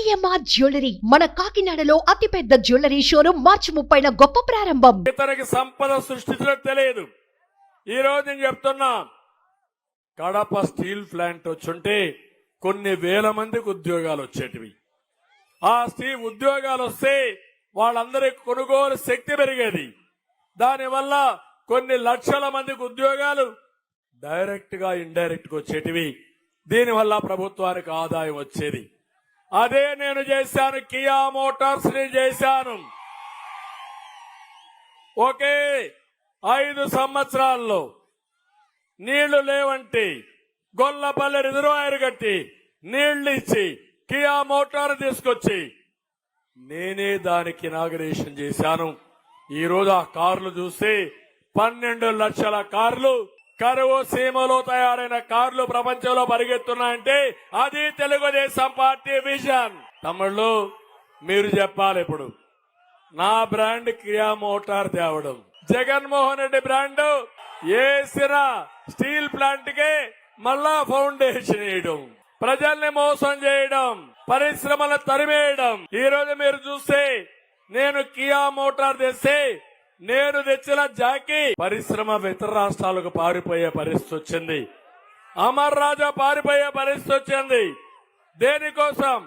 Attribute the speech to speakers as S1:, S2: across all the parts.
S1: CMR jewellery మన కాకినాడలో అతిపెద్ద జ్యువెలరీ షోరూమ్ మార్చి 30న గొప్ప ప్రారంభం.
S2: ఇతనికి సంపద సృష్టించడం తెలియదు. ఈ రోజు నేను చెప్తున్నా, కడప స్టీల్ ప్లాంట్ వచ్చుంటే కొన్ని వేల మందికి ఉద్యోగాలు వచ్చేటివి. ఆ స్టీల్ ఉద్యోగాలు వస్తే వాళ్ళందరికీ కొనుగోలు శక్తి పెరిగేది. దానివల్ల కొన్ని లక్షల మందికి ఉద్యోగాలు డైరెక్ట్ గా ఇండైరెక్ట్ గా వచ్చేటివి. దీనివల్ల ప్రభుత్వానికి ఆదాయం వచ్చేది. అదే నేను చేశాను. కియా మోటార్స్ ని చేశాను. ఒకే 5 సంవత్సరాల్లో నీళ్లు లేవంటే గొల్లపల్లి రిజర్వాయర్ కట్టి నీళ్లు ఇచ్చి కియా మోటార్ తీసుకొచ్చి నేనే దానికి ఇనాగరేషన్ చేశాను. ఈ రోజు ఆ కార్లు చూస్తే 12 లక్షల కార్లు కరువు సీమలో తయారైన కార్లు ప్రపంచంలో పరిగెత్తున్నాయంటే అది తెలుగుదేశం పార్టీ విజన్. తమ్ముళ్ళు మీరు చెప్పాలి. ఇప్పుడు నా బ్రాండ్ కియా మోటార్ తేవడం, జగన్మోహన్ రెడ్డి బ్రాండ్ వేసిన స్టీల్ ప్లాంట్ కి మళ్ళా ఫౌండేషన్ వేయడం, ప్రజల్ని మోసం చేయడం, పరిశ్రమలు తరిమేయడం. ఈ రోజు మీరు చూస్తే నేను కియా మోటార్ తెస్తే నేను తెచ్చిన జాకీ పరిశ్రమ ఇతర రాష్ట్రాలకు పారిపోయే పరిస్థితి వచ్చింది. అమర్ రాజా పారిపోయే పరిస్థితి వచ్చింది. దేనికోసం?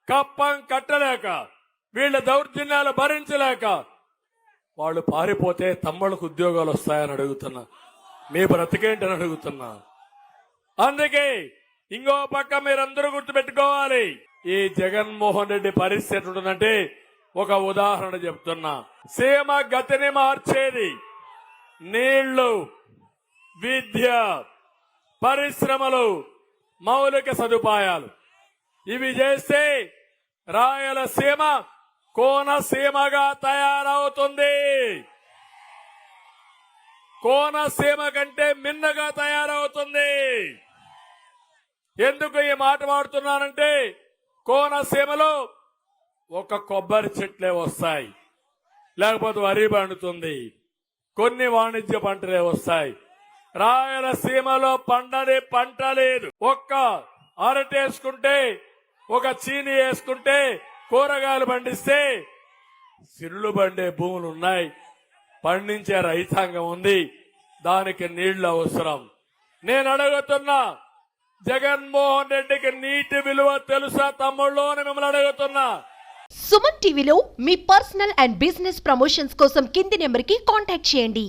S2: కప్పం కట్టలేక, వీళ్ళ దౌర్జన్యాలు భరించలేక వాళ్ళు పారిపోతే తమ్ముళ్ళకు ఉద్యోగాలు వస్తాయని అడుగుతున్నా. మీ బ్రతికేంటని అడుగుతున్నా. అందుకే ఇంకో పక్క మీరందరూ గుర్తుపెట్టుకోవాలి. ఈ జగన్మోహన్ రెడ్డి పరిస్థితి ఉంటుందంటే ఒక ఉదాహరణ చెప్తున్నా. సీమ గతిని మార్చేది నీళ్లు, విద్య, పరిశ్రమలు, మౌలిక సదుపాయాలు. ఇవి చేస్తే రాయలసీమ కోనసీమగా తయారవుతుంది. కోనసీమ కంటే మిన్నగా తయారవుతుంది. ఎందుకు ఈ మాట వాడుతున్నానంటే కోనసీమలో ఒక కొబ్బరి చెట్లే వస్తాయి, లేకపోతే వరి పండుతుంది, కొన్ని వాణిజ్య పంటలే వస్తాయి. రాయలసీమలో పండని పంట లేదు. ఒక్క అరటేసుకుంటే, ఒక చీని వేసుకుంటే, కూరగాయలు పండిస్తే సిరులు పండే భూములు ఉన్నాయి, పండించే రైతాంగం ఉంది. దానికి నీళ్లు అవసరం. నేను అడుగుతున్నా, జగన్మోహన్ రెడ్డికి నీటి విలువ తెలుసా తమ్ముళ్ళు అని మిమ్మల్ని అడుగుతున్నా.
S1: సుమన్ టీవీలో మీ పర్సనల్ అండ్ బిజినెస్ ప్రమోషన్స్ కోసం కింది నెంబర్కి కాంటాక్ట్ చేయండి.